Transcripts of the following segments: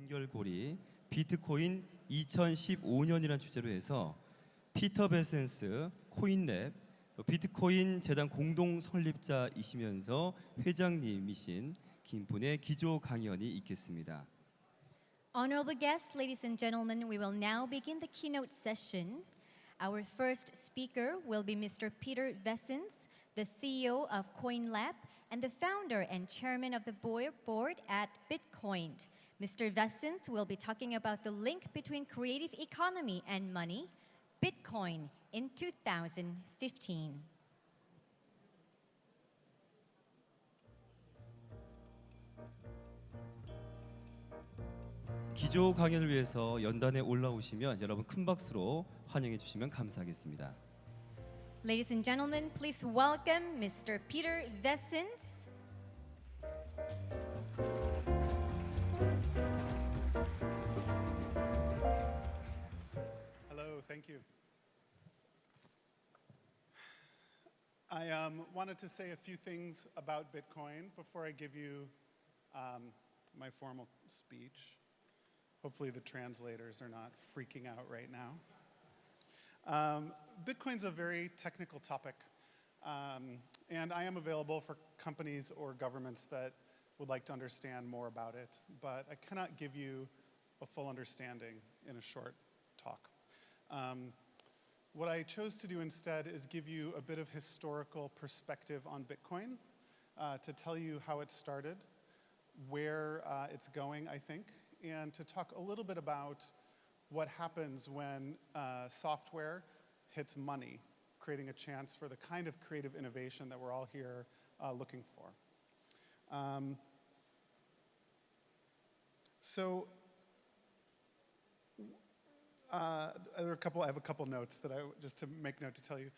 연결고리 비트코인 2015년이라는 주제로 해서 피터 베센스, 코인랩, 비트코인 재단 공동 설립자이시면서 회장님이신 김분의 기조 강연이 있겠습니다. Honorable guests, ladies and gentlemen, we will now begin the keynote session. Our first speaker will be Mr. Peter Vessenes, the CEO of CoinLab and the founder and chairman of the board at Bitcoin. Mr. Vessenes will be talking about the link between creative economy and money, Bitcoin in 2015. 기조 강연을 위해서 연단에 올라오시면 여러분 큰 박수로 환영해 주시면 감사하겠습니다. Ladies and gentlemen, please welcome Mr. Peter Vessenes. Hello, thank you. I wanted to say a few things about Bitcoin before I give you my formal speech. Hopefully the translators are not freaking out right now. Bitcoin's a very technical topic, and I am available for companies or governments that would like to understand more about it, but I cannot give you a full understanding in a short talk. What I chose to do instead is give you a bit of historical perspective on Bitcoin, to tell you how it started, where it's going, I think, and to talk a little bit about what happens when software hits money, creating a chance for the kind of creative innovation that we're all here looking for. I have a couple notes that just to make note to tell you.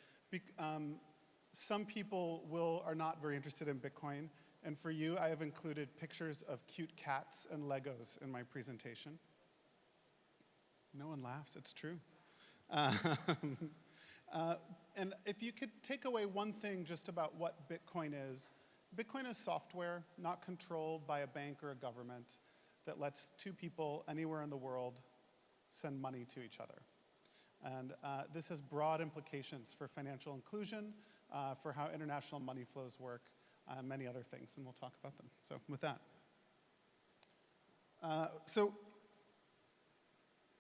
Some people are not very interested in Bitcoin, and for you, I have included pictures of cute cats and Legos in my presentation. No one laughs, it's true. And if you could take away one thing just about what Bitcoin is software not controlled by a bank or a government that lets two people anywhere in the world send money to each other. And this has broad implications for financial inclusion, for how international money flows work, many other things, and we'll talk about them. So with that.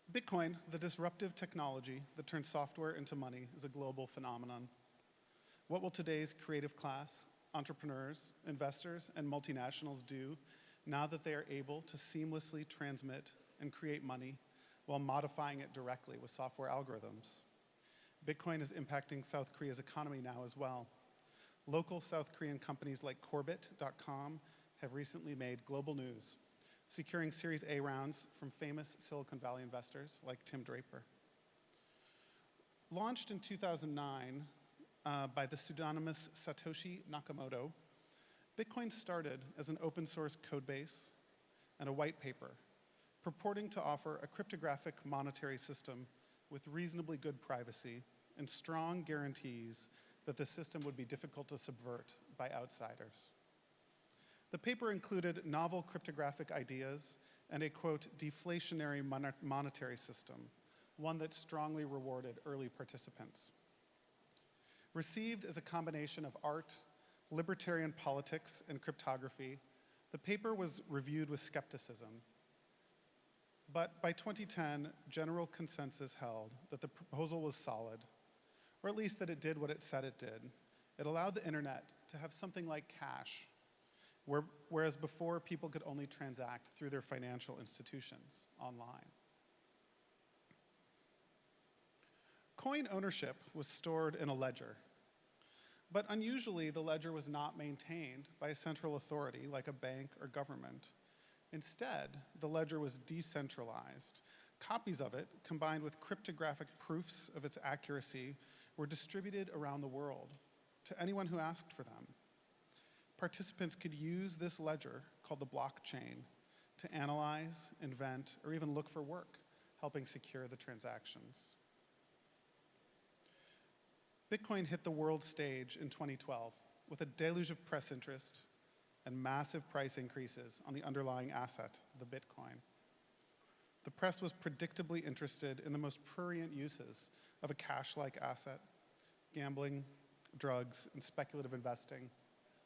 Bitcoin, the disruptive technology that turns software into money, is a global phenomenon. What will today's creative class, entrepreneurs, investors, and multinationals do now that they are able to seamlessly transmit and create money while modifying it directly with software algorithms? Bitcoin is impacting South Korea's economy now as well. Local South Korean companies like Corbett.com have recently made global news, securing Series A rounds from famous Silicon Valley investors like Tim Draper. Launched in 2009 by the pseudonymous Satoshi Nakamoto, Bitcoin started as an open source codebase and a white paper purporting to offer a cryptographic monetary system with reasonably good privacy and strong guarantees that the system would be difficult to subvert by outsiders. The paper included novel cryptographic ideas and a, quote, deflationary monetary system, one that strongly rewarded early participants. Received as a combination of art, libertarian politics, and cryptography, the paper was reviewed with skepticism. But by 2010, general consensus held that the proposal was solid, or at least that it did what it said it did. It allowed the internet to have something like cash, whereas before people could only transact through their financial institutions online. Coin ownership was stored in a ledger, but unusually the ledger was not maintained by a central authority like a bank or government. Instead, the ledger was decentralized. Copies of it, combined with cryptographic proofs of its accuracy, were distributed around the world to anyone who asked for them. Participants could use this ledger, called the blockchain, to analyze, invent, or even look for work, helping secure the transactions. Bitcoin hit the world stage in 2012 with a deluge of press interest and massive price increases on the underlying asset, the Bitcoin. The press was predictably interested in the most prurient uses of a cash-like asset: gambling, drugs, and speculative investing,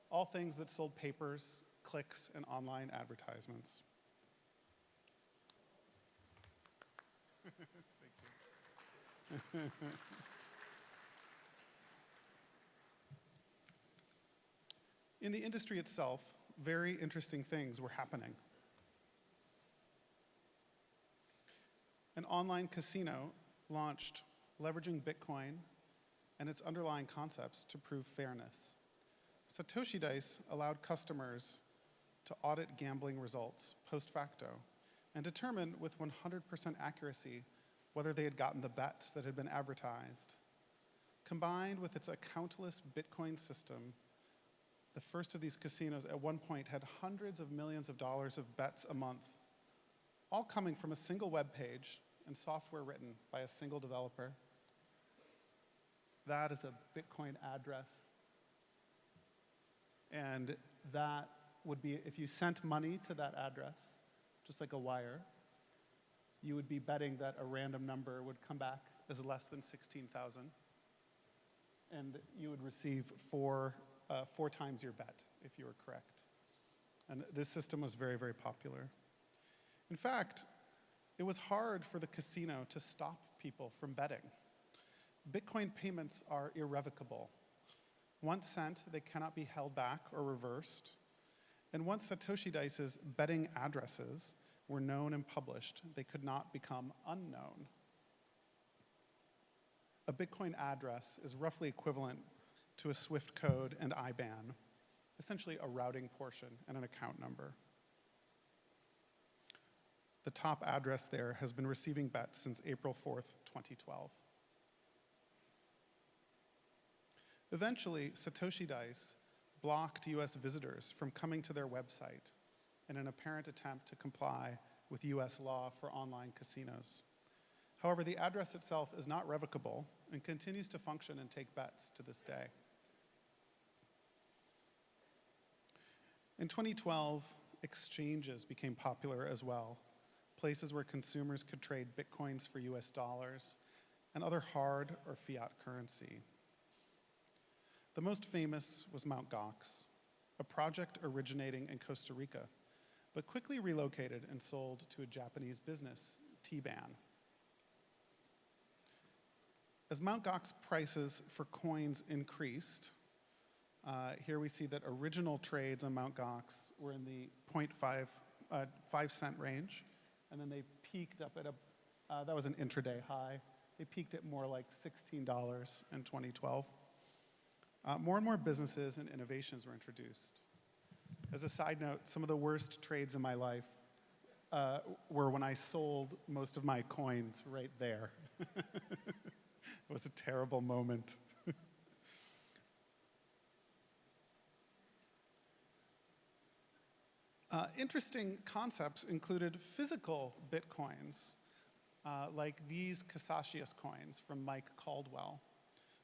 all things that sold papers, clicks, and online advertisements. In the industry itself, very interesting things were happening. An online casino launched, leveraging Bitcoin and its underlying concepts to prove fairness. Satoshi Dice allowed customers to audit gambling results post facto and determine with 100% accuracy whether they had gotten the bets that had been advertised. Combined with its accountless Bitcoin system, the first of these casinos at one point had hundreds of millions of dollars of bets a month, all coming from a single web page and software written by a single developer. That is a Bitcoin address. And that would be, if you sent money to that address, just like a wire, you would be betting that a random number would come back as less than 16,000. And you would receive four times your bet if you were correct. And this system was very, very popular. In fact, it was hard for the casino to stop people from betting. Bitcoin payments are irrevocable. Once sent, they cannot be held back or reversed. And once Satoshi Dice's betting addresses were known and published, they could not become unknown. A Bitcoin address is roughly equivalent to a Swift code and IBAN, essentially a routing portion and an account number. The top address there has been receiving bets since April 4th, 2012. Eventually, Satoshi Dice blocked US visitors from coming to their website in an apparent attempt to comply with US law for online casinos. However, the address itself is not revocable and continues to function and take bets to this day. In 2012, exchanges became popular as well, places where consumers could trade Bitcoins for US dollars and other hard or fiat currency. The most famous was Mt. Gox, a project originating in Costa Rica, but quickly relocated and sold to a Japanese business, T-Ban. As Mt. Gox prices for coins increased, here we see that original trades on Mt. Gox were in the 0.5 cent range, and then they peaked up at that was an intraday high. They peaked at more like $16 in 2012. More and more businesses and innovations were introduced. As a side note, some of the worst trades in my life were when I sold most of my coins right there. It was a terrible moment. Interesting concepts included physical Bitcoins, like these Casasius coins from Mike Caldwell.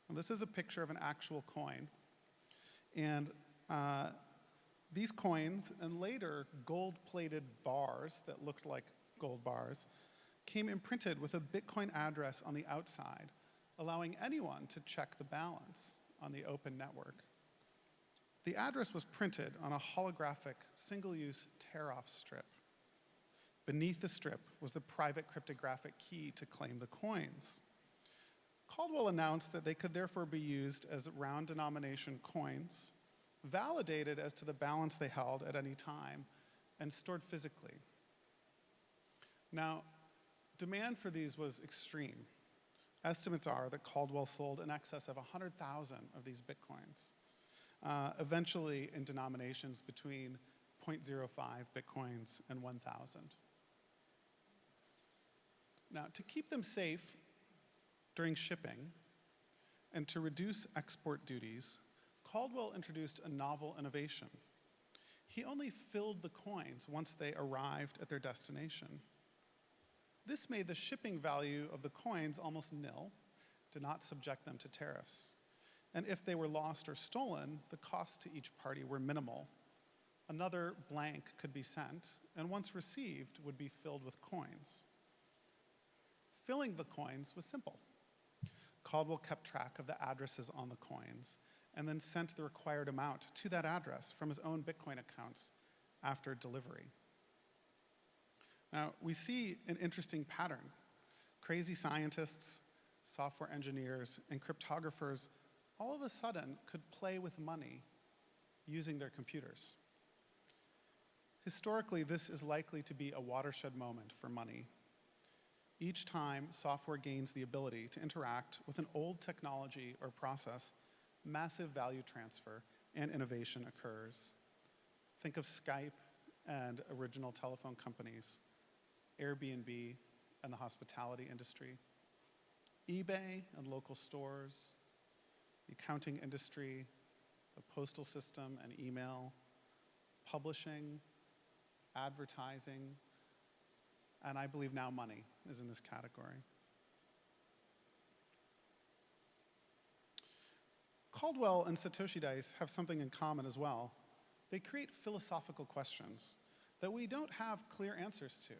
And this is a picture of an actual coin. And these coins, and later gold-plated bars that looked like gold bars, came imprinted with a Bitcoin address on the outside, allowing anyone to check the balance on the open network. The address was printed on a holographic, single-use tear-off strip. Beneath the strip was the private cryptographic key to claim the coins. Caldwell announced that they could therefore be used as round denomination coins, validated as to the balance they held at any time, and stored physically. Now, demand for these was extreme. Estimates are that Caldwell sold in excess of 100,000 of these Bitcoins, eventually in denominations between 0.05 Bitcoins and 1,000. Now, to keep them safe during shipping and to reduce export duties, Caldwell introduced a novel innovation. He only filled the coins once they arrived at their destination. This made the shipping value of the coins almost nil, did not subject them to tariffs. And if they were lost or stolen, the costs to each party were minimal. Another blank could be sent, and once received, would be filled with coins. filling the coins was simple. Caldwell kept track of the addresses on the coins and then sent the required amount to that address from his own Bitcoin accounts after delivery. Now, we see an interesting pattern. Crazy scientists, software engineers, and cryptographers all of a sudden could play with money using their computers. Historically, this is likely to be a watershed moment for money. Each time software gains the ability to interact with an old technology or process, massive value transfer and innovation occurs. Think of Skype and original telephone companies, Airbnb and the hospitality industry, eBay and local stores, the accounting industry, the postal system and email, publishing, advertising, and I believe now money is in this category. Caldwell and Satoshi Dice have something in common as well. They create philosophical questions that we don't have clear answers to.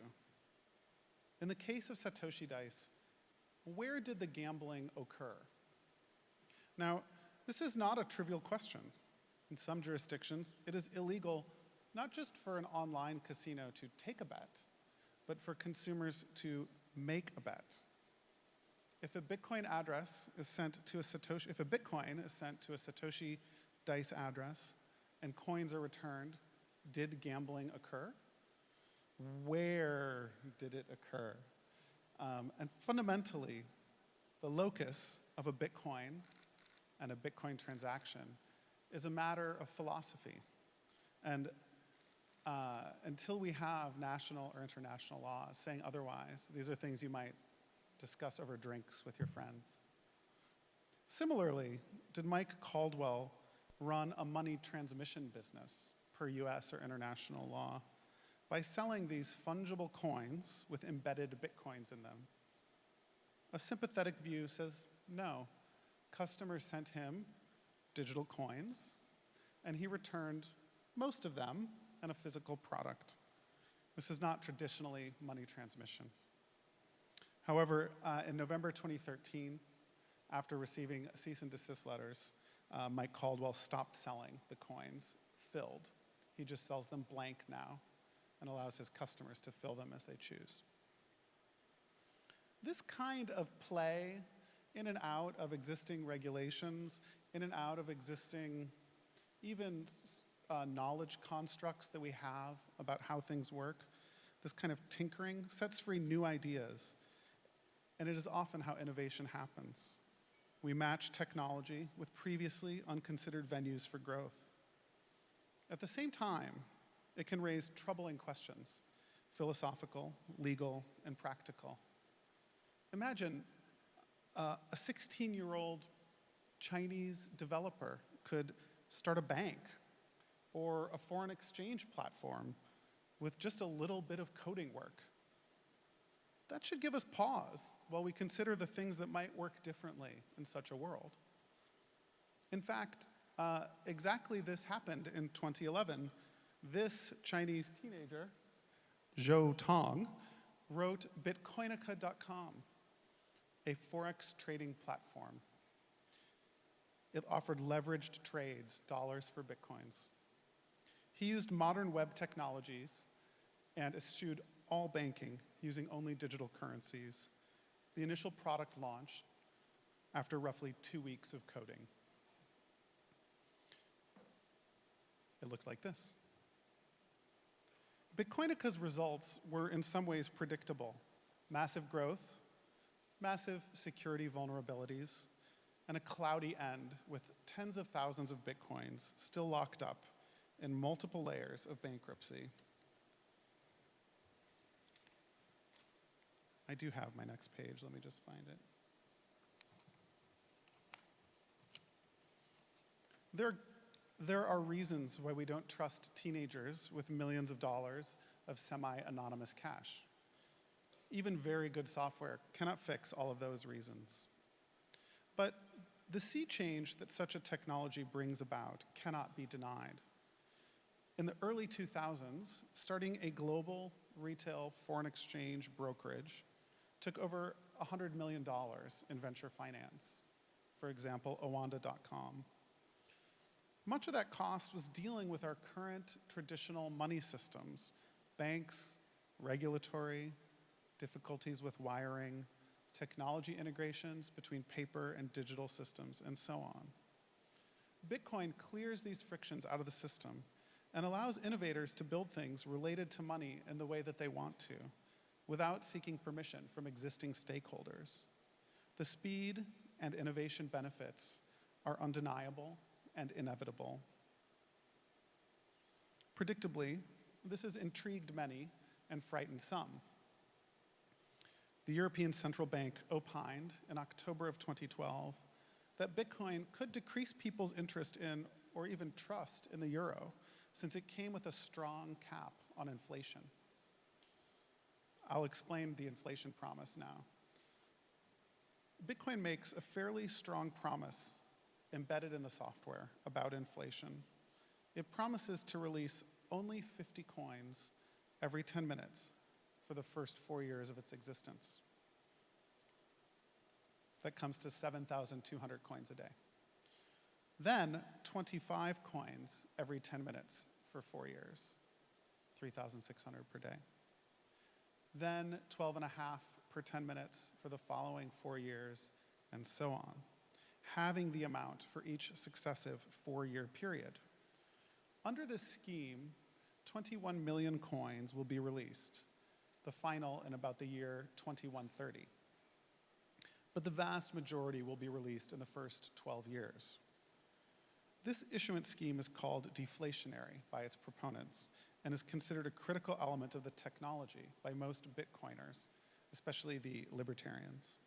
In the case of Satoshi Dice, where did the gambling occur? Now, this is not a trivial question. In some jurisdictions, it is illegal not just for an online casino to take a bet, but for consumers to make a bet. If a Bitcoin address is sent to a Satoshi, if a Bitcoin is sent to a Satoshi Dice address and coins are returned, did gambling occur? Where did it occur? And fundamentally, the locus of a Bitcoin and a Bitcoin transaction is a matter of philosophy. And until we have national or international laws saying otherwise, these are things you might discuss over drinks with your friends. Similarly, did Mike Caldwell run a money transmission business per US or international law by selling these fungible coins with embedded Bitcoins in them? A sympathetic view says no. Customers sent him digital coins, and he returned most of them and a physical product. This is not traditionally money transmission. However, in November 2013, after receiving cease and desist letters, Mike Caldwell stopped selling the coins filled. He just sells them blank now and allows his customers to fill them as they choose. This kind of play in and out of existing regulations, in and out of existing even knowledge constructs that we have about how things work, this kind of tinkering sets free new ideas. And it is often how innovation happens. We match technology with previously unconsidered venues for growth. At the same time, it can raise troubling questions, philosophical, legal, and practical. Imagine a 16-year-old Chinese developer could start a bank or a foreign exchange platform with just a little bit of coding work. That should give us pause while we consider the things that might work differently in such a world. In fact, exactly this happened in 2011. This Chinese teenager, Zhou Tong, wrote Bitcoinica.com, a forex trading platform. It offered leveraged trades, dollars for bitcoins. He used modern web technologies and eschewed all banking using only digital currencies. The initial product launched after roughly 2 weeks of coding. It looked like this. Bitcoinica's results were in some ways predictable. Massive growth, massive security vulnerabilities, and a cloudy end with tens of thousands of Bitcoins still locked up in multiple layers of bankruptcy. I do have my next page. Let me just find it. There are reasons why we don't trust teenagers with millions of dollars of semi-anonymous cash. Even very good software cannot fix all of those reasons. But the sea change that such a technology brings about cannot be denied. In the early 2000s, starting a global retail foreign exchange brokerage took over $100 million in venture finance, for example, Owanda.com. Much of that cost was dealing with our current traditional money systems, banks, regulatory, difficulties with wiring, technology integrations between paper and digital systems, and so on. Bitcoin clears these frictions out of the system and allows innovators to build things related to money in the way that they want to, without seeking permission from existing stakeholders. The speed and innovation benefits are undeniable and inevitable. Predictably, this has intrigued many and frightened some. The European Central Bank opined in October of 2012 that Bitcoin could decrease people's interest in or even trust in the euro, since it came with a strong cap on inflation. I'll explain the inflation promise now. Bitcoin makes a fairly strong promise embedded in the software about inflation. It promises to release only 50 coins every 10 minutes for the first 4 years of its existence. That comes to 7,200 coins a day. Then 25 coins every 10 minutes for 4 years, 3,600 per day. Then 12.5 per 10 minutes for the following 4 years, and so on, halving the amount for each successive 4-year period. Under this scheme, 21 million coins will be released, the final in about the year 2130. But the vast majority will be released in the first 12 years. This issuance scheme is called deflationary by its proponents and is considered a critical element of the technology by most Bitcoiners, especially the libertarians.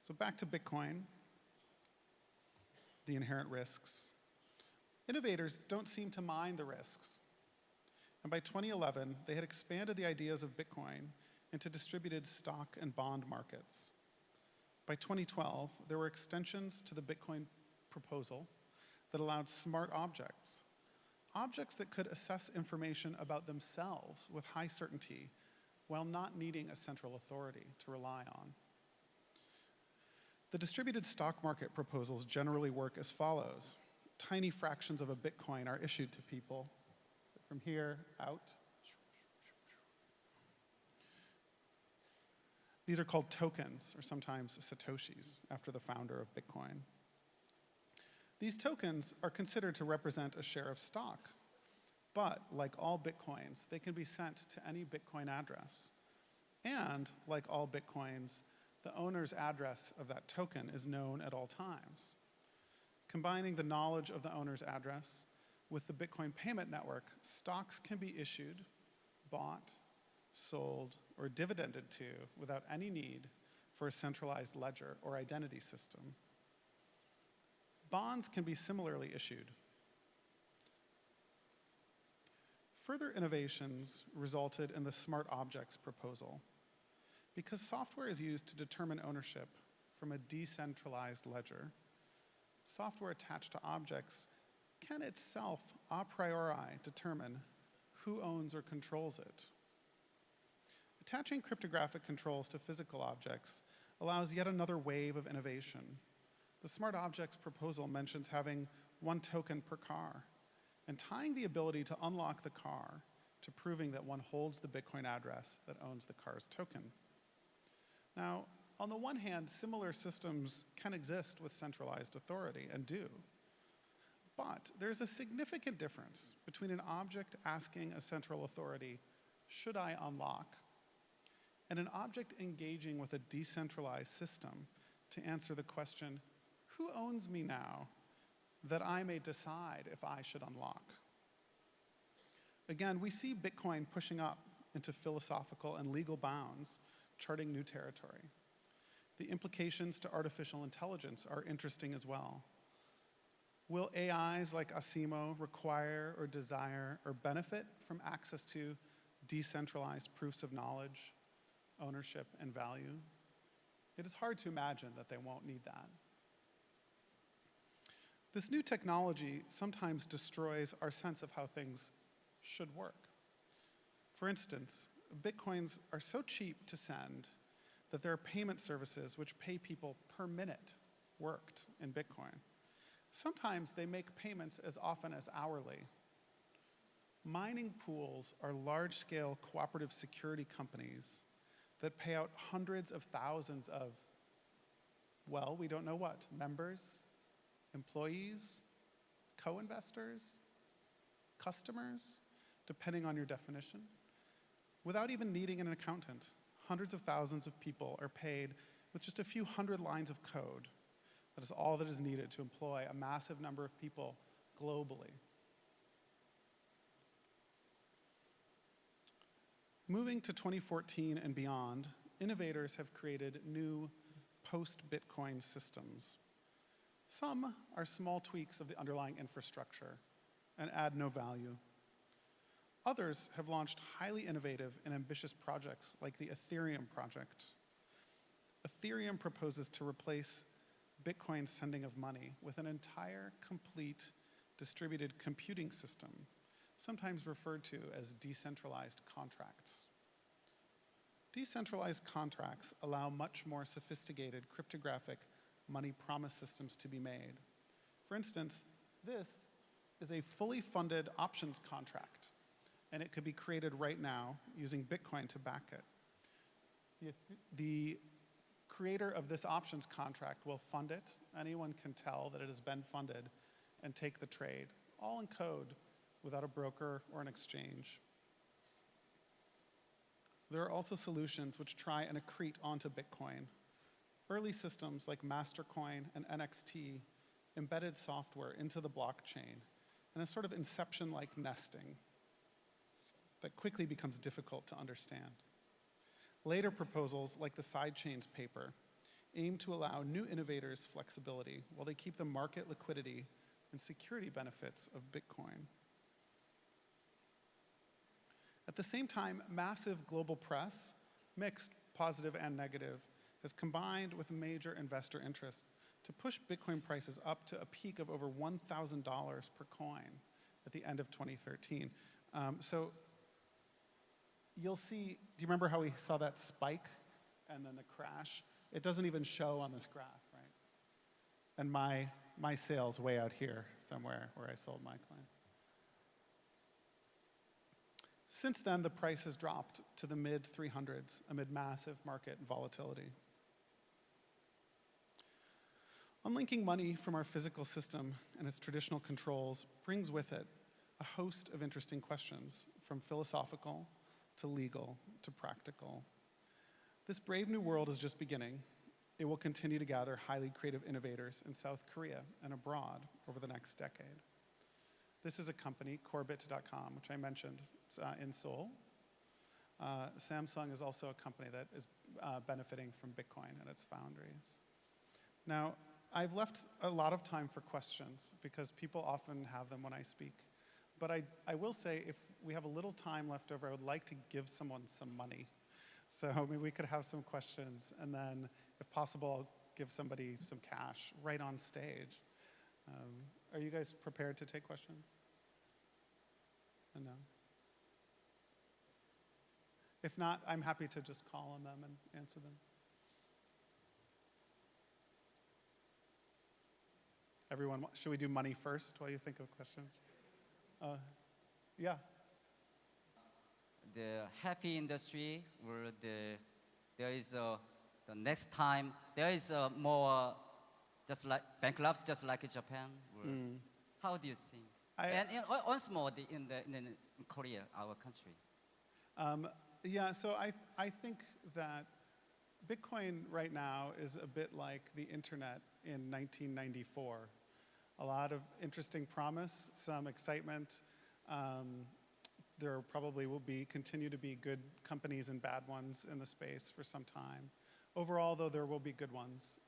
So back to Bitcoin, the inherent risks. Innovators don't seem to mind the risks. And by 2011, they had expanded the ideas of Bitcoin into distributed stock and bond markets. By 2012, there were extensions to the Bitcoin proposal that allowed smart objects, objects that could assess information about themselves with high certainty while not needing a central authority to rely on. The distributed stock market proposals generally work as follows. Tiny fractions of a Bitcoin are issued to people. So from here out. These are called tokens, or sometimes satoshis, after the founder of Bitcoin. These tokens are considered to represent a share of stock, but like all Bitcoins, they can be sent to any Bitcoin address. And like all Bitcoins, the owner's address of that token is known at all times. Combining the knowledge of the owner's address with the Bitcoin payment network, stocks can be issued, bought, sold, or dividended to without any need for a centralized ledger or identity system. Bonds can be similarly issued. Further innovations resulted in the smart objects proposal. Because software is used to determine ownership from a decentralized ledger, software attached to objects can itself a priori determine who owns or controls it. Attaching cryptographic controls to physical objects allows yet another wave of innovation. The smart objects proposal mentions having 1 token per car and tying the ability to unlock the car to proving that one holds the Bitcoin address that owns the car's token. Now, on the one hand, similar systems can exist with centralized authority and do. But there's a significant difference between an object asking a central authority, should I unlock, and an object engaging with a decentralized system to answer the question, who owns me now that I may decide if I should unlock? Again, we see Bitcoin pushing up into philosophical and legal bounds, charting new territory. The implications to artificial intelligence are interesting as well. Will AIs like Asimo require or desire or benefit from access to decentralized proofs of knowledge, ownership, and value? It is hard to imagine that they won't need that. This new technology sometimes destroys our sense of how things should work. For instance, Bitcoins are so cheap to send that there are payment services which pay people per minute worked in Bitcoin. Sometimes they make payments as often as hourly. Mining pools are large-scale cooperative security companies that pay out hundreds of thousands of, well, we don't know what, members, employees, co-investors, customers, depending on your definition, without even needing an accountant. Hundreds of thousands of people are paid with just a few hundred lines of code. That is all that is needed to employ a massive number of people globally. Moving to 2014 and beyond, innovators have created new post-Bitcoin systems. Some are small tweaks of the underlying infrastructure and add no value. Others have launched highly innovative and ambitious projects like the Ethereum project. Ethereum proposes to replace Bitcoin's sending of money with an entire, complete, distributed computing system, sometimes referred to as decentralized contracts. Decentralized contracts allow much more sophisticated cryptographic money promise systems to be made. For instance, this is a fully funded options contract, and it could be created right now using Bitcoin to back it. The creator of this options contract will fund it. Anyone can tell that it has been funded and take the trade, all in code without a broker or an exchange. There are also solutions which try and accrete onto Bitcoin. Early systems like Mastercoin and NXT embedded software into the blockchain in a sort of inception-like nesting that quickly becomes difficult to understand. Later proposals, like the sidechains paper, aim to allow new innovators flexibility while they keep the market liquidity and security benefits of Bitcoin. At the same time, massive global press, mixed positive and negative, has combined with major investor interest to push Bitcoin prices up to a peak of over $1,000 per coin at the end of 2013. So you'll see, do you remember how we saw that spike and then the crash? It doesn't even show on this graph, right? And my sales way out here somewhere where I sold my coins. Since then, the price has dropped to the mid-300s amid massive market volatility. Unlinking money from our physical system and its traditional controls brings with it a host of interesting questions, from philosophical to legal to practical. This brave new world is just beginning. It will continue to gather highly creative innovators in South Korea and abroad over the next decade. This is a company, Corebit.com, which I mentioned. It's in Seoul. Samsung is also a company that is benefiting from Bitcoin and its foundries. Now, I've left a lot of time for questions because people often have them when I speak. But I will say, if we have a little time left over, I would like to give someone some money. So maybe we could have some questions, and then, if possible, I'll give somebody some cash right on stage. Are you guys prepared to take questions? No? If not, I'm happy to just call on them and answer them. Everyone, should we do money first while you think of questions? Yeah. The happy industry, where there is the next time there is more just like bankrupts, just like in Japan. How do you think? And once more in Korea, our country. Yeah, so I think that Bitcoin right now is a bit like the internet in 1994. A lot of interesting promise, some excitement. There probably will continue to be good companies and bad ones in the space for some time. Overall, though, there will be good ones.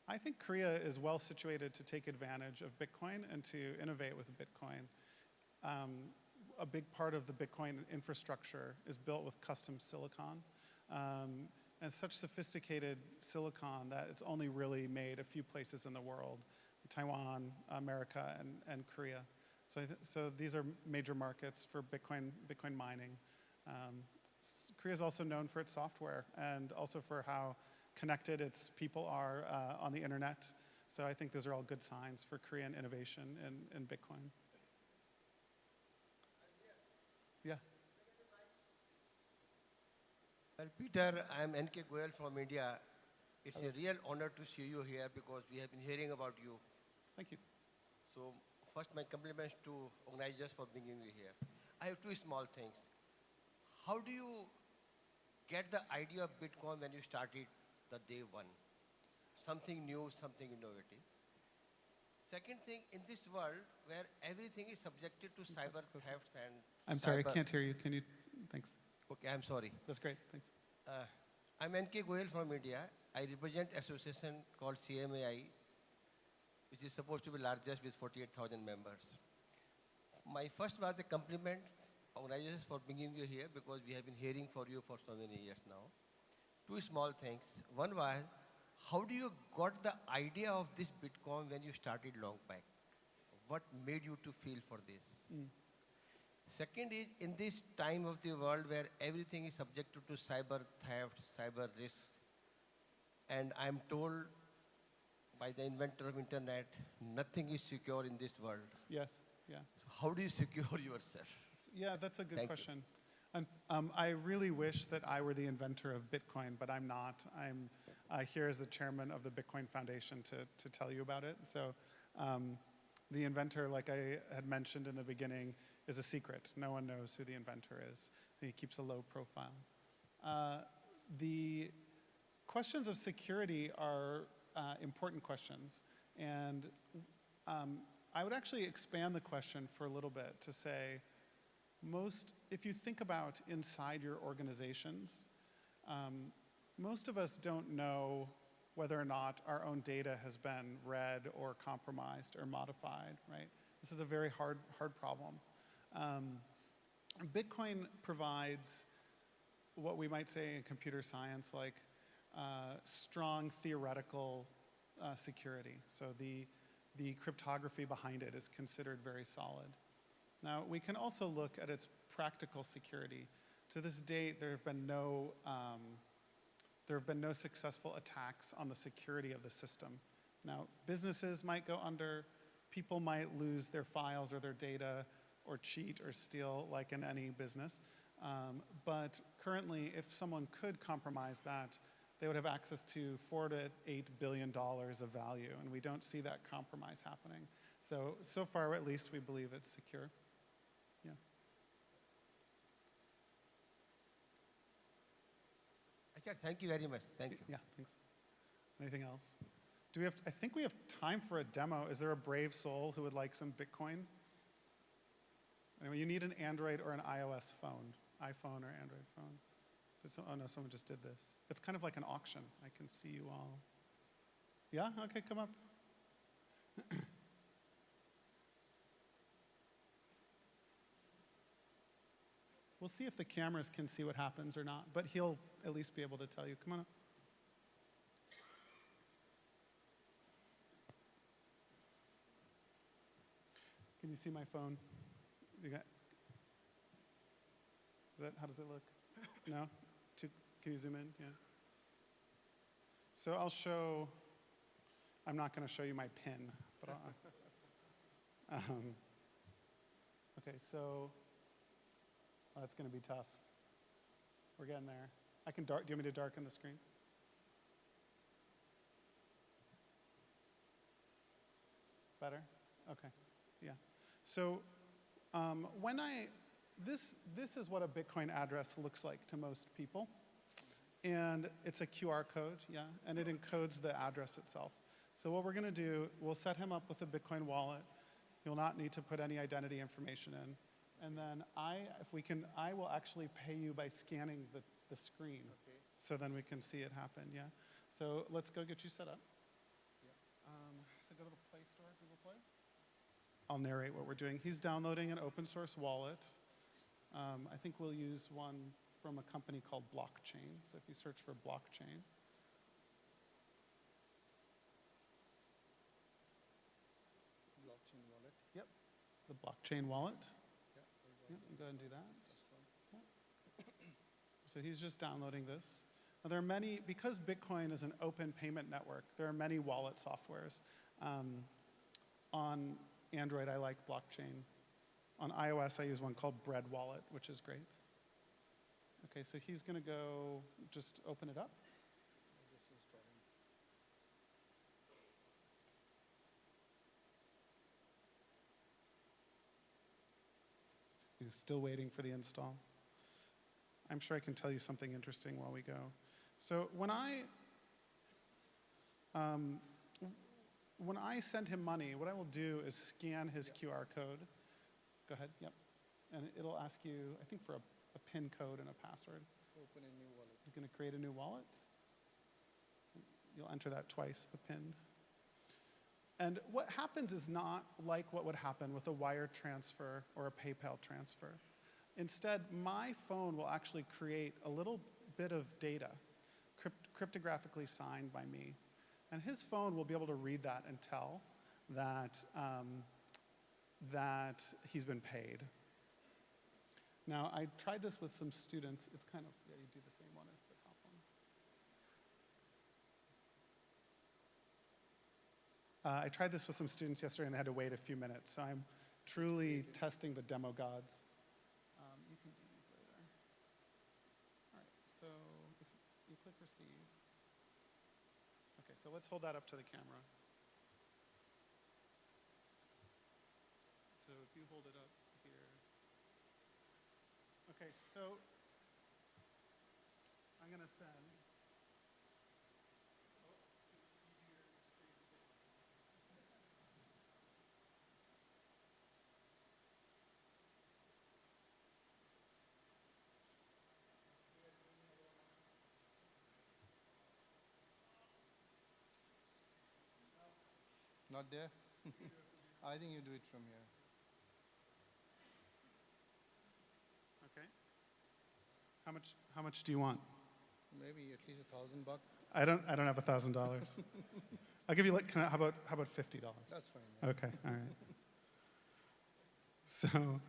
I think Korea is well situated to take advantage of Bitcoin and to innovate with Bitcoin. A big part of the Bitcoin infrastructure is built with custom silicon, and such sophisticated silicon that it's only really made a few places in the world: Taiwan, America, and Korea. So these are major markets for Bitcoin mining. Korea is also known for its software and also for how connected its people are on the internet. So I think those are all good signs for Korean innovation in Bitcoin. Yeah. Well, Peter, I'm N.K. Goyal from India. It's a real honor to see you here because we have been hearing about you. Thank you. So first, my compliments to organizers for bringing you here. I have two small things. How do you get the idea of Bitcoin when you started the day one? Something new, something innovative. Second thing, in this world where everything is subjected to cyber thefts and I'm sorry, I cyber- can't hear you. Can you, thanks. Okay, I'm sorry. That's great, thanks. I'm N.K. Goyal from India. I represent association called CMAI, which is supposed to be largest with 48,000 members. My first was a compliment, organizers, for bringing you here because we have been hearing for you for so many years now. Two small things. One was, how do you got the idea of this Bitcoin when you started long back? What made you to feel for this? Second is, in this time of the world where everything is subjected to cyber theft, cyber risk, and I'm told by the inventor of internet, nothing is secure in this world. Yes, yeah. How do you secure yourself? Yeah, that's a good Thank you. question. I really wish that I were the inventor of Bitcoin, but I'm not. I'm here as the chairman of the Bitcoin Foundation to tell you about it. So the inventor, like I had mentioned in the beginning, is a secret. No one knows who the inventor is. He keeps a low profile. The questions of security are important questions. And I would actually expand the question for a little bit to say, if you think about inside your organizations, most of us don't know whether or not our own data has been read or compromised or modified, right? This is a very hard problem. Bitcoin provides what we might say in computer science, like strong theoretical security. So the cryptography behind it is considered very solid. Now, we can also look at its practical security. To this date, there have been no successful attacks on the security of the system. Now, businesses might go under, people might lose their files or their data or cheat or steal like in any business. But currently, if someone could compromise that, they would have access to $4 to $8 billion of value, and we don't see that compromise happening. So far, at least, we believe it's secure. Yeah. Achha, thank you very much. Thank you. Yeah, thanks. Anything else? I think we have time for a demo. Is there a brave soul who would like some Bitcoin? Anyway, you need an Android or an iOS phone, iPhone or Android phone. Oh no, someone just did this. It's kind of like an auction. I can see you all. Yeah, okay, come up. We'll see if the cameras can see what happens or not, but he'll at least be able to tell you. Come on up. Can you see my phone? How does it look? No? Can you zoom in? Yeah. So I'll show, I'm not going to show you my pin, but okay, so that's going to be tough. We're getting there. Do you want me to darken the screen? Better? Okay, yeah. So this is what a Bitcoin address looks like to most people. And it's a QR code, yeah, and it encodes the address itself. So what we're going to do, we'll set him up with a Bitcoin wallet. You'll not need to put any identity information in. And then I will actually pay you by scanning the screen. Okay. So then we can see it happen, yeah. So let's go get you set up. Yeah. So go to the Play Store, Google Play. I'll narrate what we're doing. He's downloading an open source wallet. I think we'll use one from a company called Blockchain. So if you search for Blockchain. Blockchain wallet. Yep, the Blockchain wallet. Yeah, Yep, go ahead and do that. so he's just downloading this. Now there are many, because Bitcoin is an open payment network, there are many wallet softwares. On Android, I like Blockchain. On iOS, I use one called Bread Wallet, which is great. Okay, so he's going to go just open it up. He's still waiting for the install. I'm sure I can tell you something interesting while we go. So when I send him money, what I will do is scan his QR code. Go ahead, yep. And it'll ask you, I think, for a PIN code and a password. Open a new wallet. He's going to create a new wallet. You'll enter that twice, the PIN. And what happens is not like what would happen with a wire transfer or a PayPal transfer. Instead, my phone will actually create a little bit of data, cryptographically signed by me. And his phone will be able to read that and tell that, that he's been paid. Now, I tried this with some students. It's kind of, yeah, you do the same one as the top one. I tried this with some students yesterday, and they had to wait a few minutes. So I'm truly testing the demo gods. You can do these later. All right, so if you click receive. Okay, so let's hold that up to the camera. So if you hold it up here. Okay, so I'm going to send. Not there? I think you do it from here. Okay. How much do you want? Maybe at least $1,000. I don't have $1,000. I'll give you like, how about $50? That's fine. Yeah. Okay, all right. So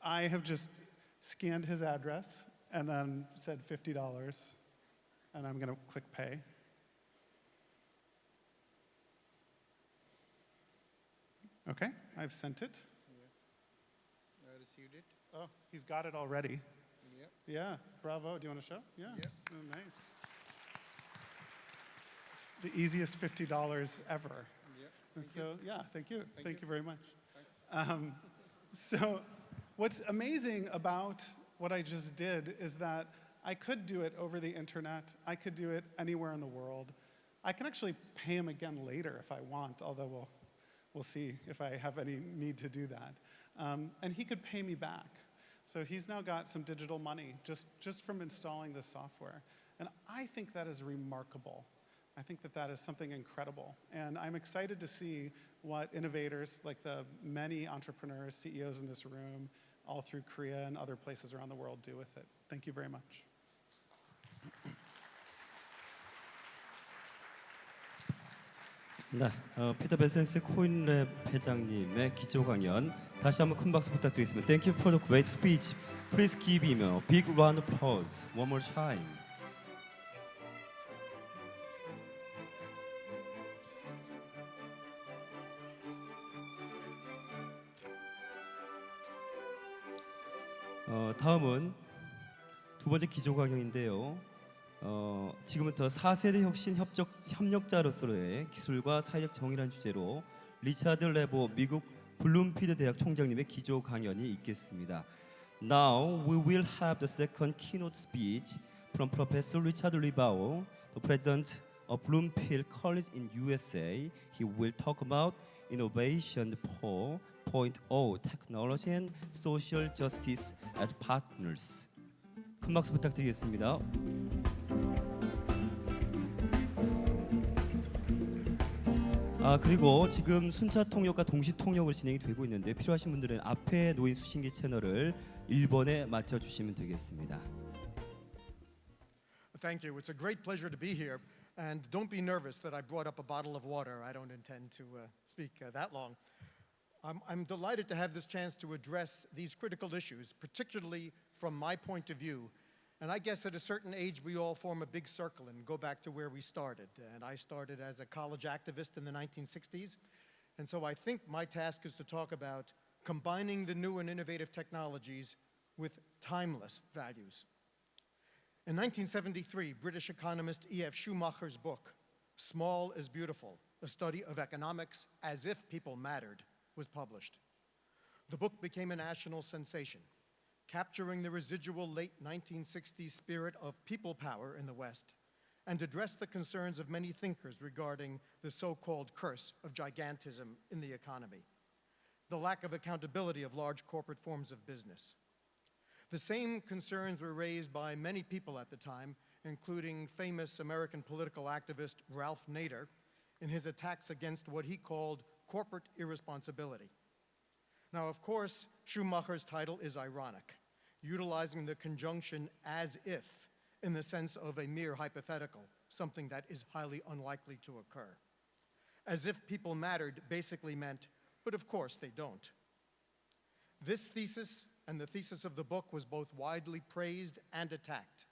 I have just scanned his address and then said $50, and I'm going to click pay. Okay, I've sent it. Yeah. I received it. Oh, he's got it already. Yeah. Yeah, bravo. Do you want to show? Yeah. Yeah. Oh, nice. It's the easiest $50 ever. Yeah. And so, yeah, thank you. Thank you very much. Thanks. So what's amazing about what I just did is that I could do it over the internet. I could do it anywhere in the world. I can actually pay him again later if I want, although we'll see if I have any need to do that. And he could pay me back. So he's now got some digital money just from installing this software. And I think that is remarkable. I think that is something incredible. And I'm excited to see what innovators, like the many entrepreneurs, CEOs in this room, all through Korea and other places around the world, do with it. Thank you very much. 네, 피터 베센스 코인랩 회장님의 기조 강연 다시 한번 큰 박수 부탁드리겠습니다. Thank you for the great speech. Please give him a big round of applause one more time. 다음은 두 번째 기조 강연인데요. 지금부터 4세대 혁신 협력자로서의 기술과 사회적 정의라는 주제로 리차드 레보 미국 블룸필드 대학 총장님의 기조 강연이 있겠습니다. Now we will have the second keynote speech from Professor Richard Levao, the president of Bloomfield College in USA. He will talk about innovation 4.0 technology and social justice as partners. 큰 박수 부탁드리겠습니다. 그리고 지금 순차 통역과 동시 통역으로 진행이 되고 있는데 필요하신 분들은 앞에 놓인 수신기 채널을 1번에 맞춰 주시면 되겠습니다. Thank you. It's a great pleasure to be here. And don't be nervous that I brought up a bottle of water. I don't intend to speak that long. I'm delighted to have this chance to address these critical issues, particularly from my point of view And I guess at a certain age, we all form a big circle and go back to where we started. And I started as a college activist in the 1960s. And so I think my task is to talk about combining the new and innovative technologies with timeless values. In 1973, British economist E.F. Schumacher's book, Small is Beautiful, a study of economics as if people mattered, was published. The book became a national sensation, capturing the residual late 1960s spirit of people power in the West, and addressed the concerns of many thinkers regarding the so-called curse of gigantism in the economy, the lack of accountability of large corporate forms of business. The same concerns were raised by many people at the time, including famous American political activist Ralph Nader in his attacks against what he called corporate irresponsibility. Now, of course, Schumacher's title is ironic, utilizing the conjunction as if in the sense of a mere hypothetical, something that is highly unlikely to occur. As if people mattered basically meant, but of course they don't. This thesis and the thesis of the book was both widely praised and attacked.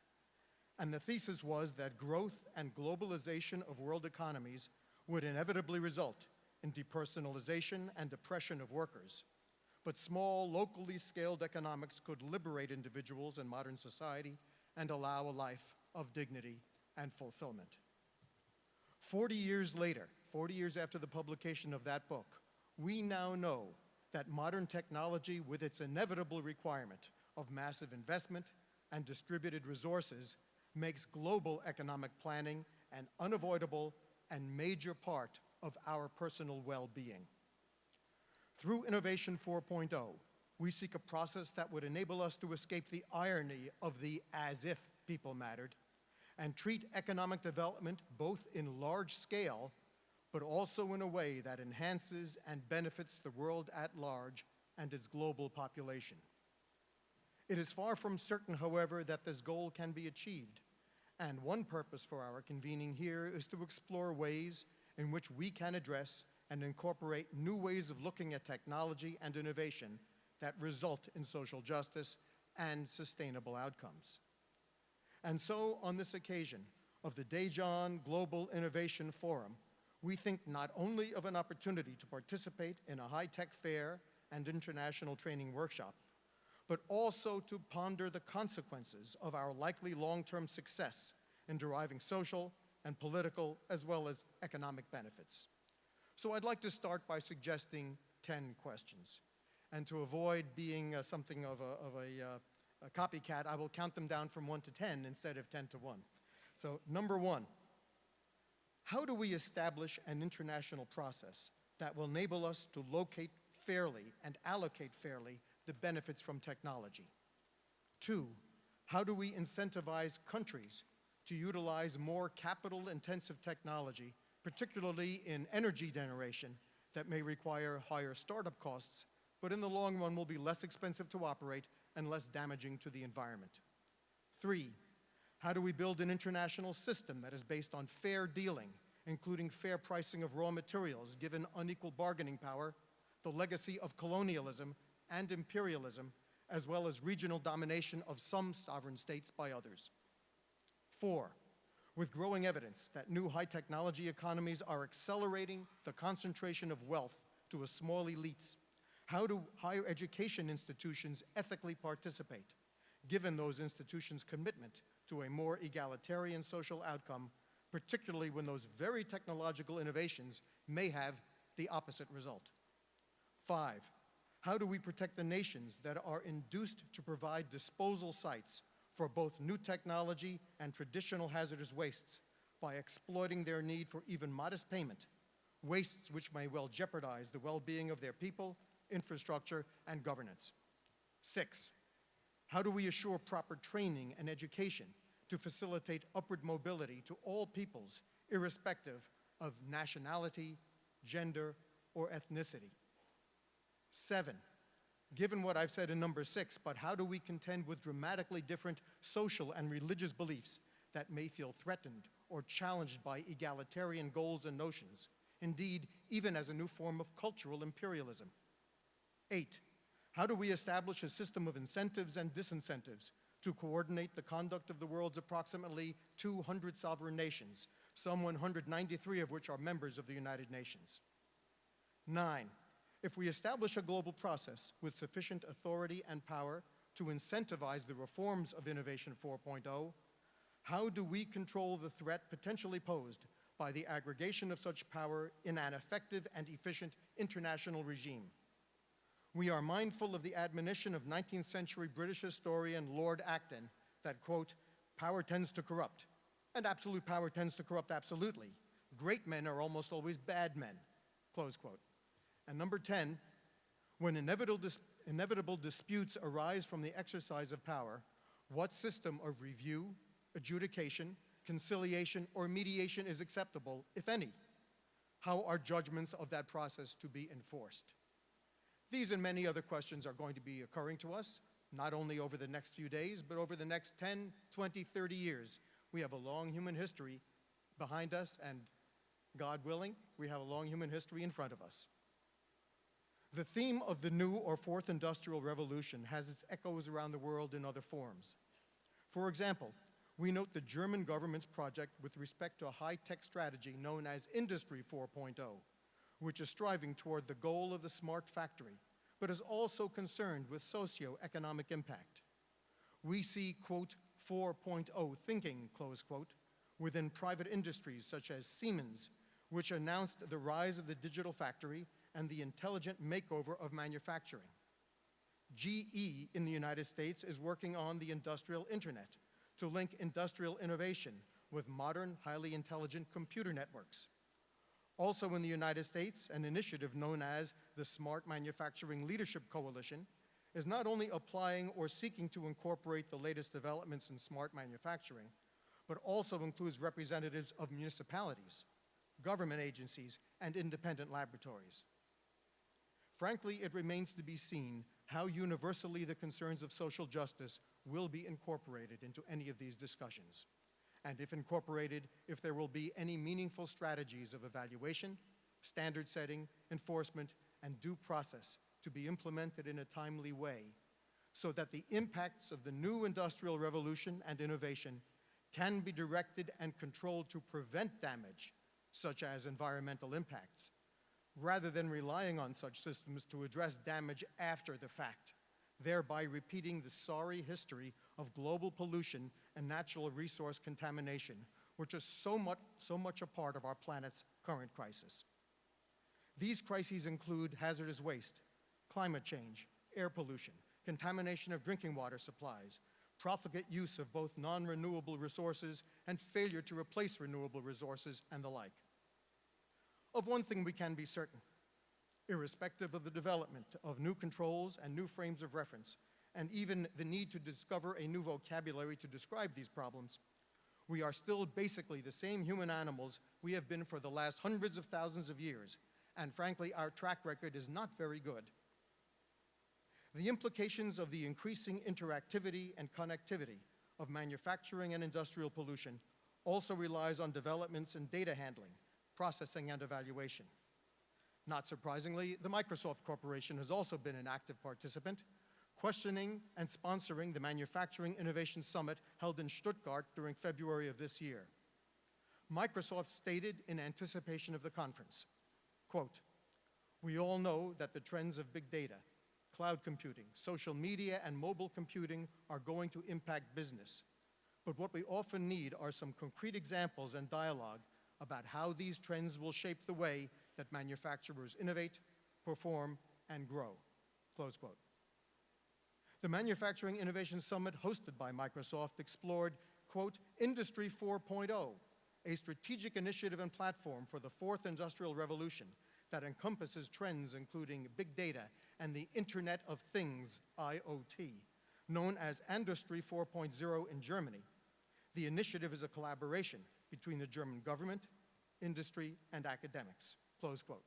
And the thesis was that growth and globalization of world economies would inevitably result in depersonalization and oppression of workers. But small, locally scaled economics could liberate individuals in modern society and allow a life of dignity and fulfillment. 40 years later, 40 years after the publication of that book, we now know that modern technology, with its inevitable requirement of massive investment and distributed resources, makes global economic planning an unavoidable and major part of our personal well-being. Through Innovation 4.0, we seek a process that would enable us to escape the irony of the as if people mattered and treat economic development both in large scale, but also in a way that enhances and benefits the world at large and its global population. It is far from certain, however, that this goal can be achieved. And one purpose for our convening here is to explore ways in which we can address and incorporate new ways of looking at technology and innovation that result in social justice and sustainable outcomes. And so, on this occasion of the Daejeon Global Innovation Forum, we think not only of an opportunity to participate in a high-tech fair and international training workshop, but also to ponder the consequences of our likely long-term success in deriving social and political as well as economic benefits. So I'd like to start by suggesting 10 questions. And to avoid being something of a copycat, I will count them down from 1 to 10 instead of 10 to 1. So number 1, how do we establish an international process that will enable us to locate fairly and allocate fairly the benefits from technology? 2, how do we incentivize countries to utilize more capital-intensive technology, particularly in energy generation, that may require higher startup costs, but in the long run will be less expensive to operate and less damaging to the environment? 3, how do we build an international system that is based on fair dealing, including fair pricing of raw materials, given unequal bargaining power, the legacy of colonialism and imperialism, as well as regional domination of some sovereign states by others? 4, with growing evidence that new high-technology economies are accelerating the concentration of wealth to a small elites, how do higher education institutions ethically participate, given those institutions' commitment to a more egalitarian social outcome, particularly when those very technological innovations may have the opposite result? 5, how do we protect the nations that are induced to provide disposal sites for both new technology and traditional hazardous wastes by exploiting their need for even modest payment, wastes which may well jeopardize the well-being of their people, infrastructure, and governance? 6, how do we assure proper training and education to facilitate upward mobility to all peoples, irrespective of nationality, gender, or ethnicity? 7, given what I've said in number 6, but how do we contend with dramatically different social and religious beliefs that may feel threatened or challenged by egalitarian goals and notions, indeed, even as a new form of cultural imperialism? 8, how do we establish a system of incentives and disincentives to coordinate the conduct of the world's approximately 200 sovereign nations, some 193 of which are members of the United Nations. 9, if we establish a global process with sufficient authority and power to incentivize the reforms of Innovation 4.0, how do we control the threat potentially posed by the aggregation of such power in an effective and efficient international regime? We are mindful of the admonition of 19th century British historian Lord Acton that, quote, power tends to corrupt, and absolute power tends to corrupt absolutely. Great men are almost always bad men, close quote. And number 10, when inevitable disputes arise from the exercise of power, what system of review, adjudication, conciliation, or mediation is acceptable, if any? How are judgments of that process to be enforced? These and many other questions are going to be occurring to us, not only over the next few days, but over the next 10, 20, 30 years. We have a long human history behind us, and God willing, we have a long human history in front of us. The theme of the new or fourth industrial revolution has its echoes around the world in other forms. For example, we note the German government's project with respect to a high-tech strategy known as Industry 4.0, which is striving toward the goal of the smart factory, but is also concerned with socio-economic impact. We see, quote, 4.0 thinking, close quote, within private industries such as Siemens, which announced the rise of the digital factory and the intelligent makeover of manufacturing. GE in the United States is working on the industrial internet to link industrial innovation with modern, highly intelligent computer networks. Also in the United States, an initiative known as the Smart Manufacturing Leadership Coalition is not only applying or seeking to incorporate the latest developments in smart manufacturing, but also includes representatives of municipalities, government agencies, and independent laboratories. Frankly, it remains to be seen how universally the concerns of social justice will be incorporated into any of these discussions. And if incorporated, if there will be any meaningful strategies of evaluation, standard setting, enforcement, and due process to be implemented in a timely way, so that the impacts of the new industrial revolution and innovation can be directed and controlled to prevent damage, such as environmental impacts, rather than relying on such systems to address damage after the fact, thereby repeating the sorry history of global pollution and natural resource contamination, which is so much a part of our planet's current crisis. These crises include hazardous waste, climate change, air pollution, contamination of drinking water supplies, profligate use of both non-renewable resources and failure to replace renewable resources, and the like. Of one thing we can be certain: irrespective of the development of new controls and new frames of reference, and even the need to discover a new vocabulary to describe these problems, we are still basically the same human animals we have been for the last hundreds of thousands of years, and frankly, our track record is not very good. The implications of the increasing interactivity and connectivity of manufacturing and industrial pollution also relies on developments in data handling, processing, and evaluation. Not surprisingly, the Microsoft Corporation has also been an active participant, questioning and sponsoring the Manufacturing Innovation Summit held in Stuttgart during February of this year. Microsoft stated in anticipation of the conference, quote, "We all know that the trends of big data, cloud computing, social media, and mobile computing are going to impact business. But what we often need are some concrete examples and dialogue about how these trends will shape the way that manufacturers innovate, perform, and grow," close quote. The Manufacturing Innovation Summit hosted by Microsoft explored, quote, Industry 4.0, a strategic initiative and platform for the fourth industrial revolution that encompasses trends including big data and the Internet of Things, IoT, known as Industry 4.0 in Germany. The initiative is a collaboration between the German government, industry, and academics, close quote.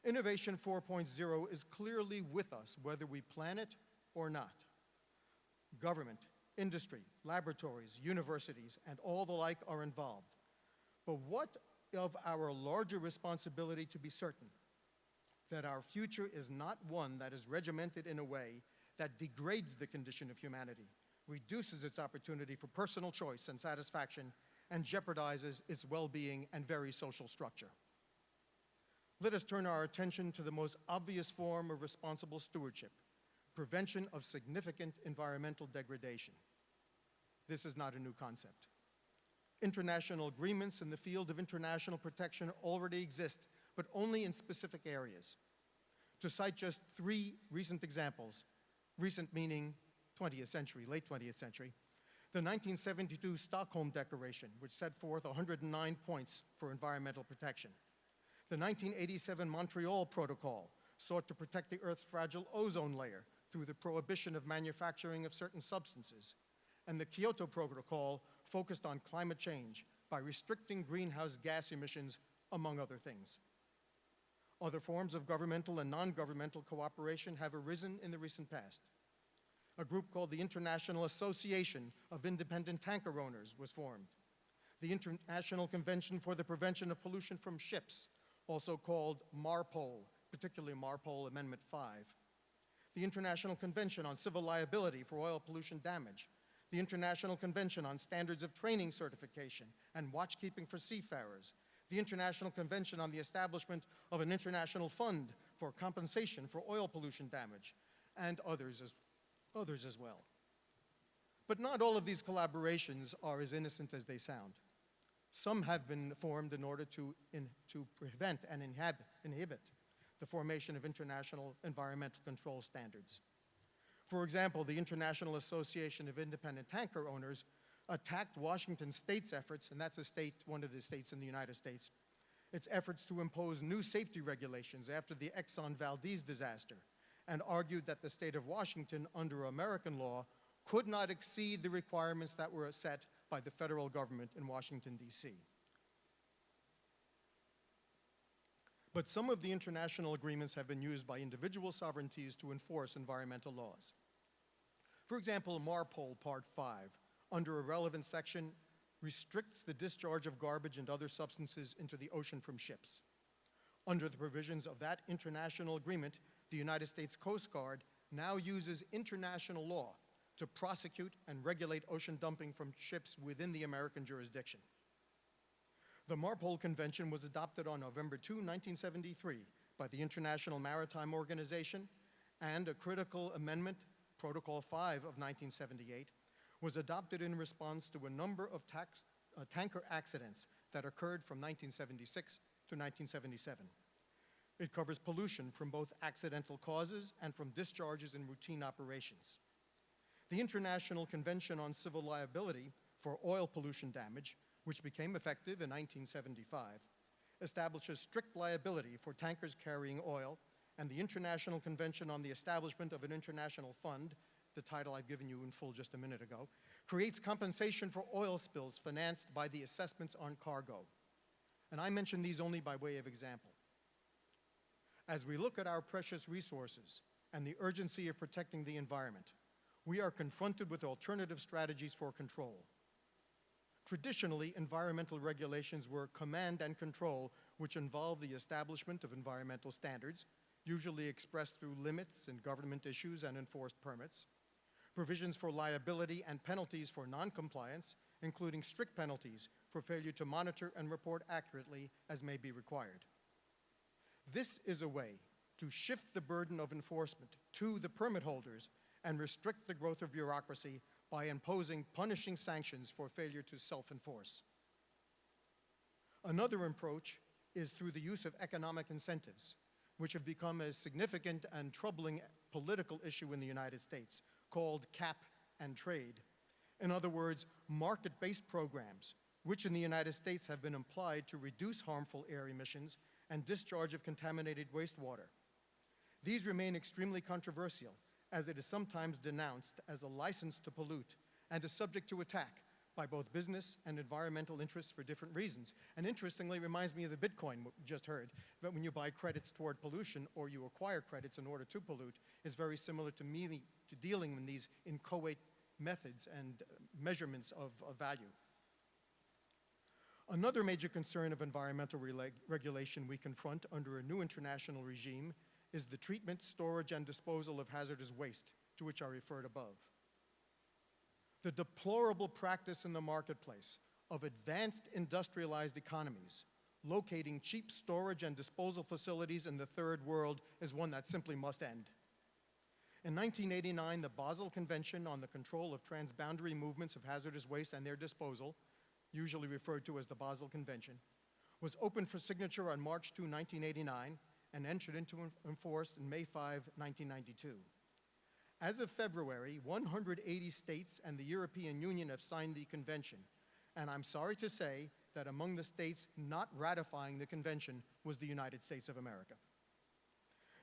Innovation 4.0 is clearly with us whether we plan it or not. Government, industry, laboratories, universities, and all the like are involved. But what of our larger responsibility to be certain that our future is not one that is regimented in a way that degrades the condition of humanity, reduces its opportunity for personal choice and satisfaction, and jeopardizes its well-being and very social structure. Let us turn our attention to the most obvious form of responsible stewardship, prevention of significant environmental degradation. This is not a new concept. International agreements in the field of international protection already exist, but only in specific areas. To cite just 3 recent examples, recent meaning 20th century, late 20th century, the 1972 Stockholm Declaration, which set forth 109 points for environmental protection. The 1987 Montreal Protocol sought to protect the Earth's fragile ozone layer through the prohibition of manufacturing of certain substances. And the Kyoto Protocol focused on climate change by restricting greenhouse gas emissions, among other things. Other forms of governmental and non-governmental cooperation have arisen in the recent past. A group called the International Association of Independent Tanker Owners was formed. The International Convention for the Prevention of Pollution from Ships, also called MARPOL, particularly MARPOL Amendment 5. The International Convention on Civil Liability for Oil Pollution Damage. The International Convention on Standards of Training Certification and Watchkeeping for Seafarers. The International Convention on the Establishment of an International Fund for Compensation for Oil Pollution Damage, and others as well. But not all of these collaborations are as innocent as they sound. Some have been formed in order to prevent and inhibit the formation of international environmental control standards. For example, the International Association of Independent Tanker Owners attacked Washington State's efforts, and that's one of the states in the United States, its efforts to impose new safety regulations after the Exxon Valdez disaster, and argued that the state of Washington, under American law, could not exceed the requirements that were set by the federal government in Washington, D.C. But some of the international agreements have been used by individual sovereignties to enforce environmental laws. For example, MARPOL Part 5, under a relevant section, restricts the discharge of garbage and other substances into the ocean from ships. Under the provisions of that international agreement, the United States Coast Guard now uses international law to prosecute and regulate ocean dumping from ships within the American jurisdiction. The MARPOL Convention was adopted on November 2, 1973 by the International Maritime Organization, and a critical amendment, Protocol 5 of 1978, was adopted in response to a number of tanker accidents that occurred from 1976 to 1977. It covers pollution from both accidental causes and from discharges in routine operations. The International Convention on Civil Liability for Oil Pollution Damage, which became effective in 1975, establishes strict liability for tankers carrying oil, and the International Convention on the Establishment of an International Fund, the title I've given you in full just a minute ago, creates compensation for oil spills financed by the assessments on cargo. And I mention these only by way of example. As we look at our precious resources and the urgency of protecting the environment, we are confronted with alternative strategies for control. Traditionally, environmental regulations were command and control, which involve the establishment of environmental standards, usually expressed through limits in government issues and enforced permits, provisions for liability and penalties for noncompliance, including strict penalties for failure to monitor and report accurately as may be required. This is a way to shift the burden of enforcement to the permit holders and restrict the growth of bureaucracy by imposing punishing sanctions for failure to self-enforce. Another approach is through the use of economic incentives, which have become a significant and troubling political issue in the United States, called cap and trade. In other words, market-based programs, which in the United States have been applied to reduce harmful air emissions and discharge of contaminated wastewater. These remain extremely controversial, as it is sometimes denounced as a license to pollute and is subject to attack by both business and environmental interests for different reasons. And interestingly, it reminds me of the Bitcoin we just heard, that when you buy credits toward pollution or you acquire credits in order to pollute, is very similar to dealing in these inchoate methods and measurements of value. Another major concern of environmental regulation we confront under a new international regime is the treatment, storage, and disposal of hazardous waste, to which I referred above. The deplorable practice in the marketplace of advanced industrialized economies locating cheap storage and disposal facilities in the third world is one that simply must end. In 1989, the Basel Convention on the Control of Transboundary Movements of Hazardous Waste and Their Disposal, usually referred to as the Basel Convention, was opened for signature on March 2, 1989, and entered into force in May 5, 1992. As of February, 180 states and the European Union have signed the convention, and I'm sorry to say that among the states not ratifying the convention was the United States of America.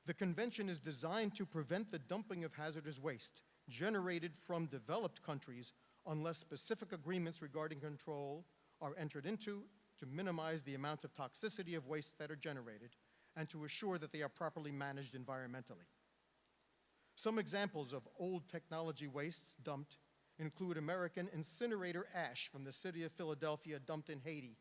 The convention is designed to prevent the dumping of hazardous waste generated from developed countries unless specific agreements regarding control are entered into to minimize the amount of toxicity of wastes that are generated and to assure that they are properly managed environmentally. Some examples of old technology wastes dumped include American incinerator ash from the city of Philadelphia dumped in Haiti,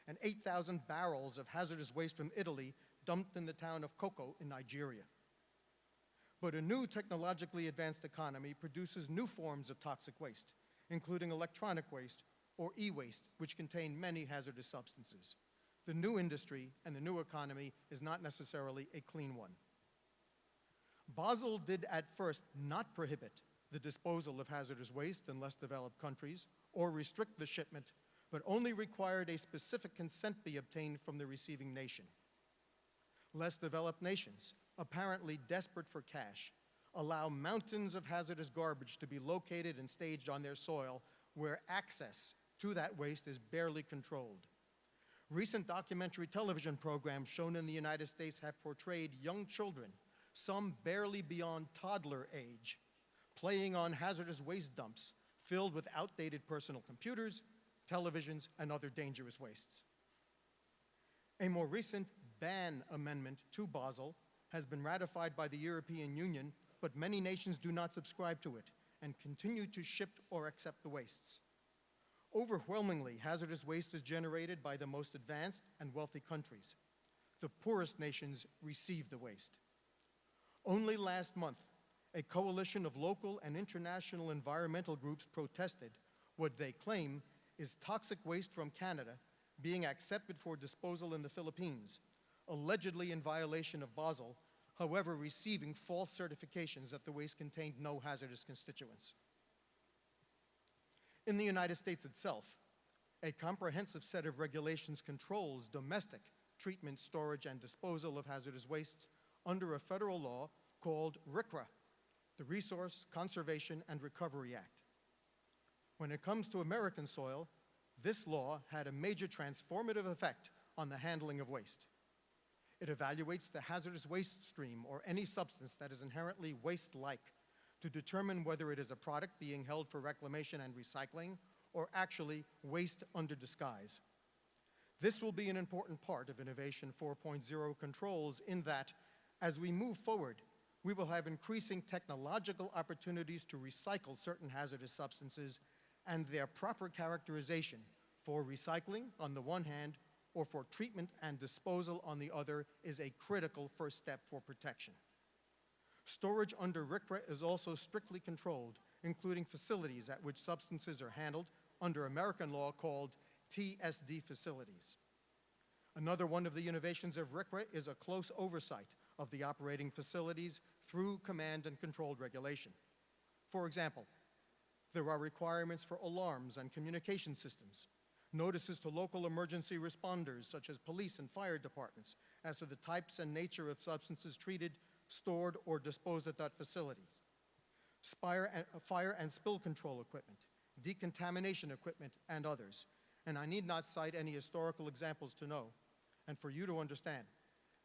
and 8,000 barrels of hazardous waste from Italy dumped in the town of Koko in Nigeria. But a new technologically advanced economy produces new forms of toxic waste, including electronic waste or e-waste, which contain many hazardous substances. The new industry and the new economy is not necessarily a clean one. Basel did at first not prohibit the disposal of hazardous waste in less developed countries or restrict the shipment, but only required a specific consent be obtained from the receiving nation. Less developed nations, apparently desperate for cash, allow mountains of hazardous garbage to be located and staged on their soil where access to that waste is barely controlled. Recent documentary television programs shown in the United States have portrayed young children, some barely beyond toddler age, playing on hazardous waste dumps filled with outdated personal computers, televisions, and other dangerous wastes. A more recent ban amendment to Basel has been ratified by the European Union, but many nations do not subscribe to it and continue to ship or accept the wastes. Overwhelmingly, hazardous waste is generated by the most advanced and wealthy countries. The poorest nations receive the waste. Only last month, a coalition of local and international environmental groups protested what they claim is toxic waste from Canada being accepted for disposal in the Philippines, allegedly in violation of Basel, however receiving false certifications that the waste contained no hazardous constituents. In the United States itself, a comprehensive set of regulations controls domestic treatment, storage, and disposal of hazardous wastes under a federal law called RCRA, the Resource Conservation and Recovery Act. When it comes to American soil, this law had a major transformative effect on the handling of waste. It evaluates the hazardous waste stream or any substance that is inherently waste-like to determine whether it is a product being held for reclamation and recycling or actually waste under disguise. This will be an important part of Innovation 4.0 controls in that, as we move forward, we will have increasing technological opportunities to recycle certain hazardous substances, and their proper characterization for recycling on the one hand or for treatment and disposal on the other is a critical first step for protection. Storage under RCRA is also strictly controlled, including facilities at which substances are handled under American law called TSD facilities. Another one of the innovations of RCRA is a close oversight of the operating facilities through command and controlled regulation. For example, there are requirements for alarms and communication systems, notices to local emergency responders such as police and fire departments as to the types and nature of substances treated, stored, or disposed at that facilities, fire and spill control equipment, decontamination equipment, and others. And I need not cite any historical examples to know, and for you to understand,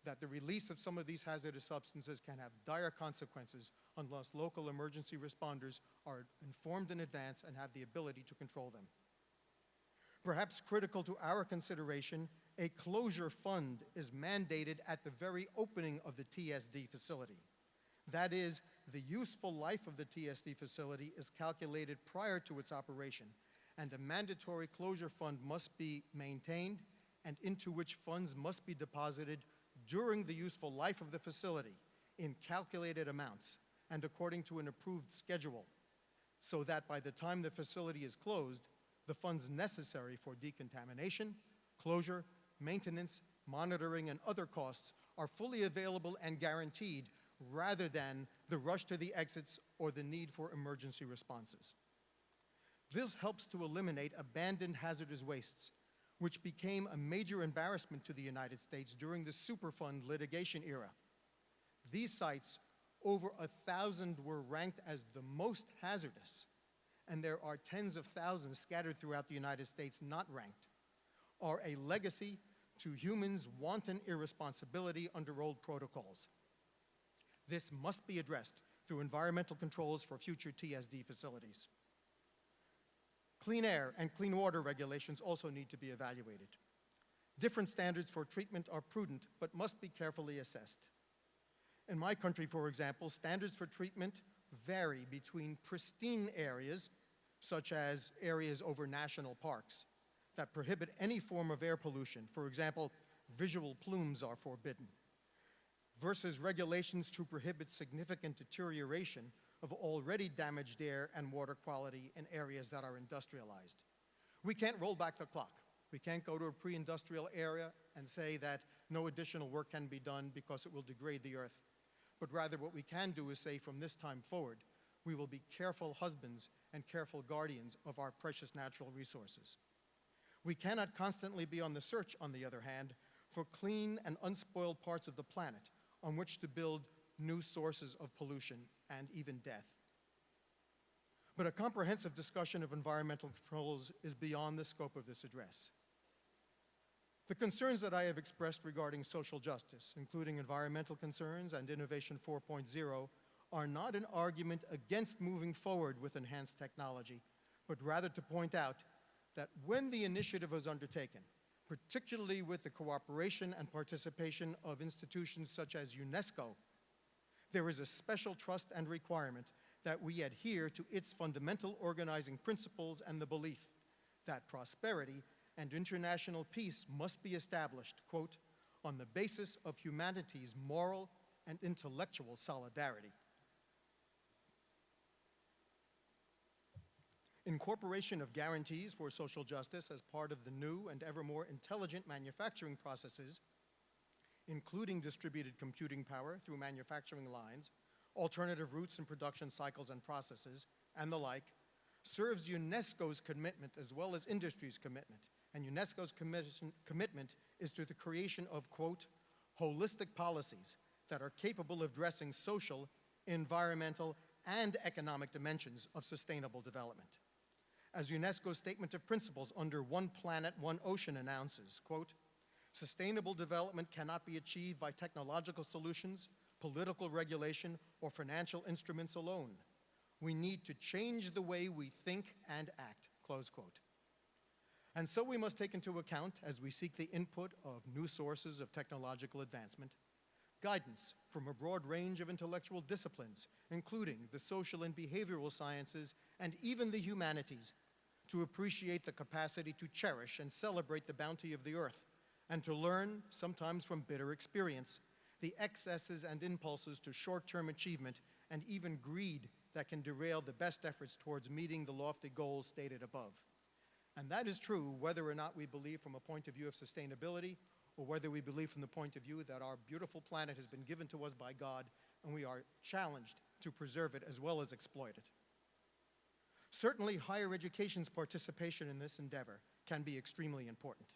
that the release of some of these hazardous substances can have dire consequences unless local emergency responders are informed in advance and have the ability to control them. Perhaps critical to our consideration, a closure fund is mandated at the very opening of the TSD facility. That is, the useful life of the TSD facility is calculated prior to its operation, and a mandatory closure fund must be maintained and into which funds must be deposited during the useful life of the facility in calculated amounts and according to an approved schedule, so that by the time the facility is closed, the funds necessary for decontamination, closure, maintenance, monitoring, and other costs are fully available and guaranteed, rather than the rush to the exits or the need for emergency responses. This helps to eliminate abandoned hazardous wastes, which became a major embarrassment to the United States during the Superfund litigation era. These sites, over 1,000, were ranked as the most hazardous, and there are tens of thousands scattered throughout the United States not ranked, are a legacy to humans' wanton irresponsibility under old protocols. This must be addressed through environmental controls for future TSD facilities. Clean air and clean water regulations also need to be evaluated. Different standards for treatment are prudent, but must be carefully assessed. In my country, for example, standards for treatment vary between pristine areas, such as areas over national parks, that prohibit any form of air pollution. For example, visual plumes are forbidden, versus regulations to prohibit significant deterioration of already damaged air and water quality in areas that are industrialized. We can't roll back the clock. We can't go to a pre-industrial area and say that no additional work can be done because it will degrade the earth. But rather what we can do is say from this time forward, we will be careful husbands and careful guardians of our precious natural resources. We cannot constantly be on the search, on the other hand, for clean and unspoiled parts of the planet on which to build new sources of pollution and even death. But a comprehensive discussion of environmental controls is beyond the scope of this address. The concerns that I have expressed regarding social justice, including environmental concerns and Innovation 4.0, are not an argument against moving forward with enhanced technology, but rather to point out that when the initiative was undertaken, particularly with the cooperation and participation of institutions such as UNESCO, there is a special trust and requirement that we adhere to its fundamental organizing principles and the belief that prosperity and international peace must be established, quote, on the basis of humanity's moral and intellectual solidarity. Incorporation of guarantees for social justice as part of the new and ever more intelligent manufacturing processes, including distributed computing power through manufacturing lines, alternative routes in production cycles and processes, and the like, serves UNESCO's commitment as well as industry's commitment. And UNESCO's commitment is to the creation of, quote, holistic policies that are capable of addressing social, environmental, and economic dimensions of sustainable development. As UNESCO's Statement of Principles under One Planet, One Ocean announces, quote, sustainable development cannot be achieved by technological solutions, political regulation, or financial instruments alone. We need to change the way we think and act, close quote. And so we must take into account, as we seek the input of new sources of technological advancement, guidance from a broad range of intellectual disciplines, including the social and behavioral sciences and even the humanities, to appreciate the capacity to cherish and celebrate the bounty of the earth, and to learn, sometimes from bitter experience, the excesses and impulses to short-term achievement and even greed that can derail the best efforts towards meeting the lofty goals stated above. And that is true whether or not we believe from a point of view of sustainability or whether we believe from the point of view that our beautiful planet has been given to us by God and we are challenged to preserve it as well as exploit it. Certainly, higher education's participation in this endeavor can be extremely important.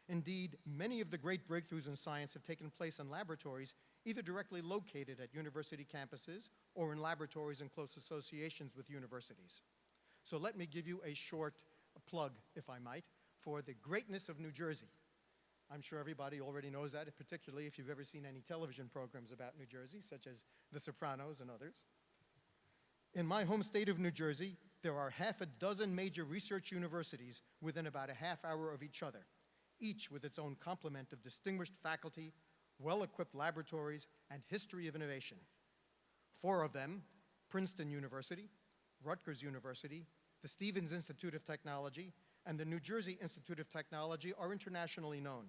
Indeed, many of the great breakthroughs in science have taken place in laboratories either directly located at university campuses or in laboratories in close associations with universities. So let me give you a short plug, if I might, for the greatness of New Jersey. I'm sure everybody already knows that, particularly if you've ever seen any television programs about New Jersey, such as The Sopranos and others. In my home state of New Jersey, there are half a dozen major research universities within about a half hour of each other, each with its own complement of distinguished faculty, well-equipped laboratories, and history of innovation. 4 of them, Princeton University, Rutgers University, the Stevens Institute of Technology, and the New Jersey Institute of Technology, are internationally known.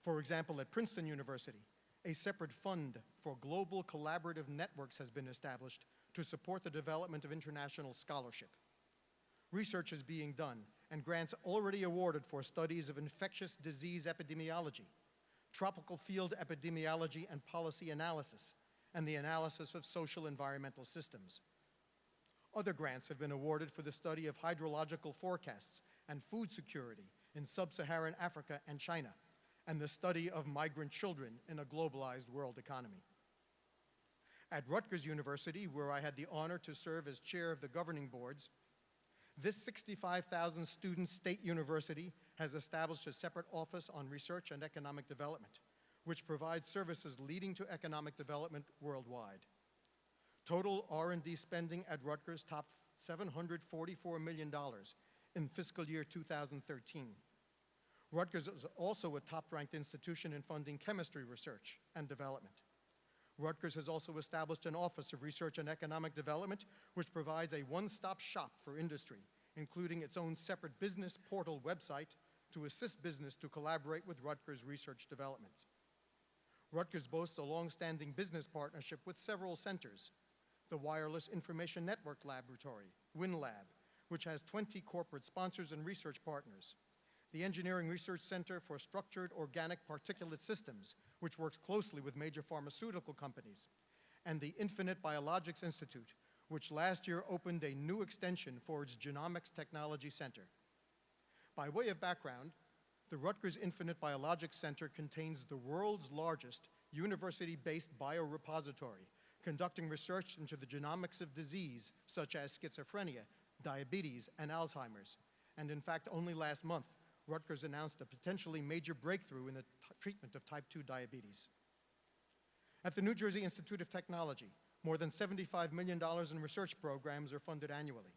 For example, at Princeton University, A separate fund for global collaborative networks has been established to support the development of international scholarship. Research is being done and grants already awarded for studies of infectious disease epidemiology, tropical field epidemiology and policy analysis, and the analysis of social environmental systems. Other grants have been awarded for the study of hydrological forecasts and food security in sub-Saharan Africa and China, and the study of migrant children in a globalized world economy. At Rutgers University, where I had the honor to serve as chair of the governing boards, this 65,000 student state university has established a separate office on research and economic development, which provides services leading to economic development worldwide. Total R&D spending at Rutgers topped $744 million in fiscal year 2013. Rutgers is also a top-ranked institution in funding chemistry research and development. Rutgers has also established an Office of Research and Economic Development, which provides a one-stop shop for industry, including its own separate business portal website to assist business to collaborate with Rutgers research development. Rutgers boasts a long-standing business partnership with several centers: the Wireless Information Network Laboratory, WinLab, which has 20 corporate sponsors and research partners; the Engineering Research Center for Structured Organic Particulate Systems, which works closely with major pharmaceutical companies; and the Infinite Biologics Institute, which last year opened a new extension for its Genomics Technology Center. By way of background, the Rutgers Infinite Biologics Center contains the world's largest university-based biorepository, conducting research into the genomics of disease such as schizophrenia, diabetes, and Alzheimer's. And in fact, only last month, Rutgers announced a potentially major breakthrough in the treatment of type 2 diabetes. At the New Jersey Institute of Technology, more than $75 million in research programs are funded annually.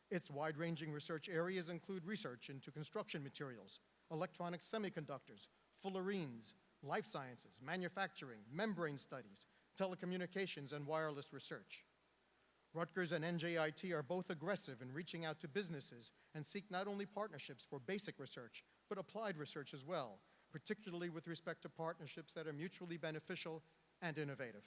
Its wide-ranging research areas include research into construction materials, electronic semiconductors, fullerenes, life sciences, manufacturing, membrane studies, telecommunications, and wireless research. Rutgers and NJIT are both aggressive in reaching out to businesses and seek not only partnerships for basic research, but applied research as well, particularly with respect to partnerships that are mutually beneficial and innovative.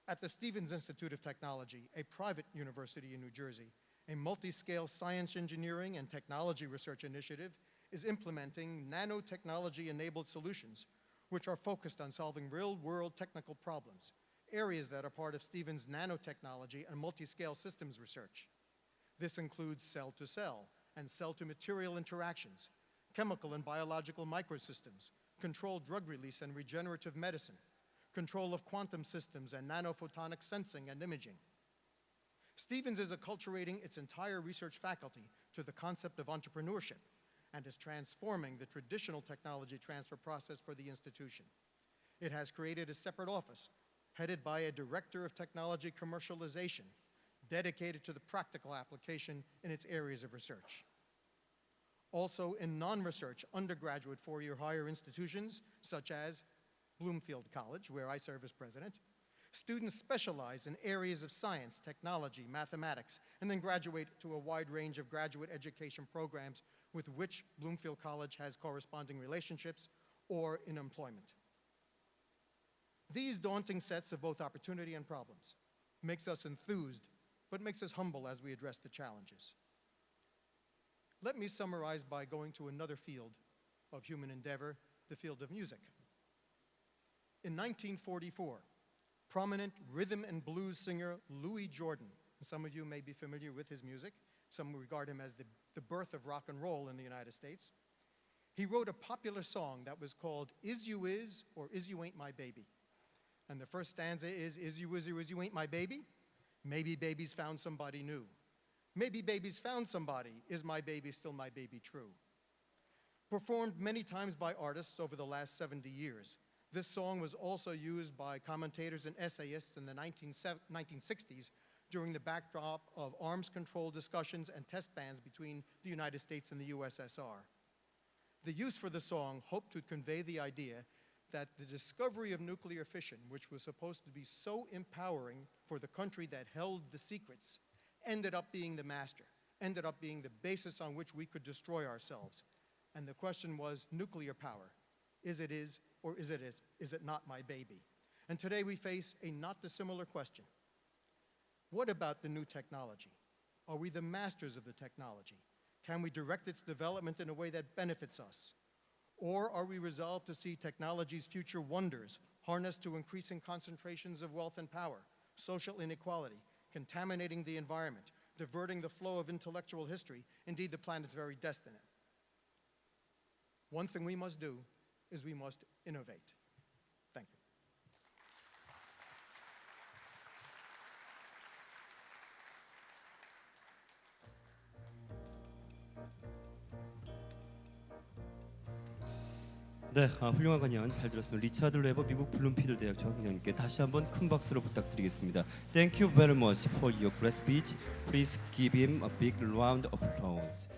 At the Stevens Institute of Technology, a private university in New Jersey, a multi-scale science, engineering, and technology research initiative is implementing nanotechnology-enabled solutions, which are focused on solving real-world technical problems, areas that are part of Stevens' nanotechnology and multi-scale systems research. This includes cell-to-cell and cell-to-material interactions, chemical and biological microsystems, controlled drug release and regenerative medicine, control of quantum systems and nanophotonic sensing and imaging. Stevens is acculturating its entire research faculty to the concept of entrepreneurship and is transforming the traditional technology transfer process for the institution. It has created a separate office headed by a director of technology commercialization dedicated to the practical application in its areas of research. Also in non-research undergraduate four-year higher institutions, such as Bloomfield College, where I serve as president, students specialize in areas of science, technology, mathematics, and then graduate to a wide range of graduate education programs with which Bloomfield College has corresponding relationships or in employment. These daunting sets of both opportunity and problems makes us enthused, but makes us humble as we address the challenges. Let me summarize by going to another field of human endeavor, the field of music. In 1944, prominent rhythm and blues singer Louis Jordan, and some of you may be familiar with his music, some regard him as the birth of rock and roll in the United States. He wrote a popular song that was called Is You Is or Is You Ain't My Baby. And the first stanza is you is or is you ain't my baby? Maybe baby's found somebody new. Maybe baby's found somebody. Is my baby still my baby true? Performed many times by artists over the last 70 years, this song was also used by commentators and essayists in the 1960s during the backdrop of arms control discussions and test bans between the United States and the USSR. The use for the song hoped to convey the idea that the discovery of nuclear fission, which was supposed to be so empowering for the country that held the secrets, ended up being the master, ended up being the basis on which we could destroy ourselves. And the question was nuclear power. Is or is it not my baby? And today we face a not dissimilar question. What about the new technology? Are we the masters of the technology? Can we direct its development in a way that benefits us? Or are we resolved to see technology's future wonders harnessed to increasing concentrations of wealth and power, social inequality, contaminating the environment, diverting the flow of intellectual history, indeed the planet's very destiny? One thing we must do is we must innovate. Thank you. 네, 훌륭한 강연 잘 들었습니다. 리차드 레버 미국 블룸필드 대학 조학년님께 다시 한번 큰 박수로 부탁드리겠습니다. Thank you very much for your great speech. Please give him a big round of applause.